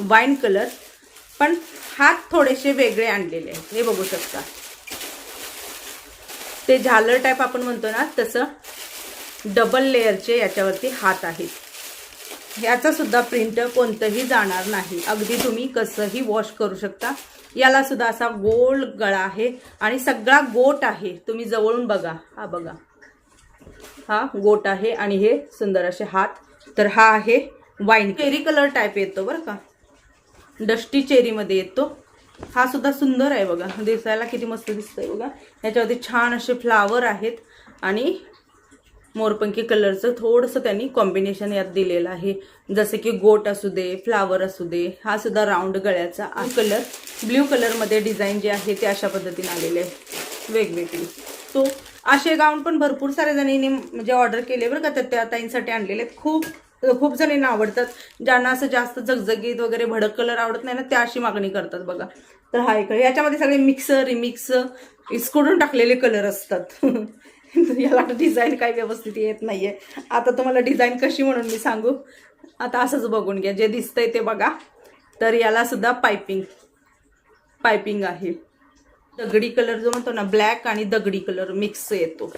Wine colour, पण हात थोडेसे वेगळे आणलेले आहेत, हे बघू शकता. ते झालर टाईप आपण म्हणतो ना तसं डबल लेअरचे याच्यावरती हात आहेत. याचा सुद्धा प्रिंट कोणतंही जाणार नाही, अगदी तुम्ही कसंही वॉश करू शकता. याला सुद्धा असा गोल गळा आहे आणि सगळा गोट आहे. तुम्ही जवळून बघा, हा बघा, हा गोट आहे आणि हे सुंदर असे हात. तर हा आहे वाईन चेरी कलर टाईप येतो बरं का, डस्टी चेरीमध्ये येतो. हा सुद्धा सुंदर आहे बघा, दिसायला किती मस्त दिसतंय बघा. याच्यावरती छान असे फ्लावर आहेत आणि मोरपंखी कलरचं थोडंसं त्यांनी कॉम्बिनेशन यात दिलेलं आहे, जसे की गोट असू दे, फ्लावर असू दे. हा सुद्धा राऊंड गळ्याचा कलर, ब्ल्यू कलरमध्ये डिझाईन जे आहे ते अशा पद्धतीने आलेले आहे वेगवेगळी. तो असे गाऊन पण भरपूर साऱ्या जणींनी म्हणजे ऑर्डर केले बरं का, तर त्या ताईंसाठी आणलेले आहेत. खूप जणींना आवडतात. ज्यांना असं जास्त झगझगीत वगैरे भडक कलर आवडत नाही ना, त्या अशी मागणी करतात बघा. तर हा एक, याच्यामध्ये सगळे मिक्स रिमिक्स इसकडून टाकलेले कलर असतात. याला डिझाईन काही व्यवस्थित येत नाहीये. आता तुम्हाला डिझाईन कशी म्हणून मी सांगू, आता असंच बघून घ्या, जे दिसतंय ते बघा. तर याला सुद्धा पायपिंग आहे. दगडी कलर जो म्हणतो ना, ब्लॅक आणि दगडी कलर मिक्स येतो.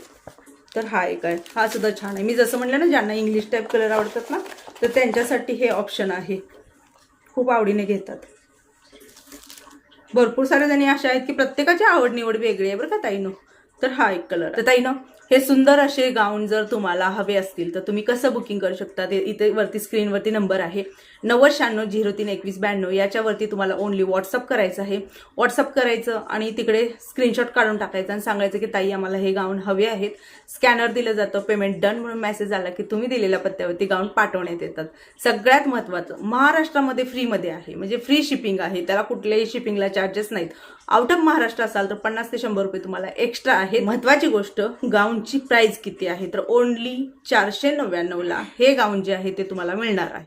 तर हा एक आहे, हा सुद्धा छान आहे. मी जसं म्हणलं ना, ज्यांना इंग्लिश टाईप कलर आवडतात ना, तर त्यांच्यासाठी हे ऑप्शन आहे, खूप आवडीने घेतात. भरपूर सारे जणी अशा आहेत की प्रत्येकाची आवड निवड वेगळी आहे बरं का ताईनो. तर हा एक कलर. तर ताईनो, हे सुंदर असे गाऊन जर तुम्हाला हवे असतील तर तुम्ही कसं बुकिंग करू शकता, ते इथे वरती स्क्रीनवरती नंबर आहे 9096032192. याच्यावरती तुम्हाला ओनली व्हॉट्सअप करायचं आहे. व्हॉट्सअप करायचं आणि तिकडे स्क्रीनशॉट काढून टाकायचं आणि सांगायचं की ताई आम्हाला हे गाऊन हवे आहेत. स्कॅनर दिलं जातं, पेमेंट डन म्हणून मेसेज आला की तुम्ही दिलेल्या पत्त्यावरती गाऊन पाठवण्यात येतात. सगळ्यात महत्त्वाचं, महाराष्ट्रामध्ये फ्रीमध्ये आहे, म्हणजे फ्री शिपिंग आहे, त्याला कुठल्याही शिपिंगला चार्जेस नाहीत. आउट ऑफ महाराष्ट्र असाल तर 50 ते 100 रुपये तुम्हाला एक्स्ट्रा आहे. महत्त्वाची गोष्ट, गाऊनची प्राइस किती आहे, तर ओनली 499ला हे गाऊन जे आहे ते तुम्हाला मिळणार आहे.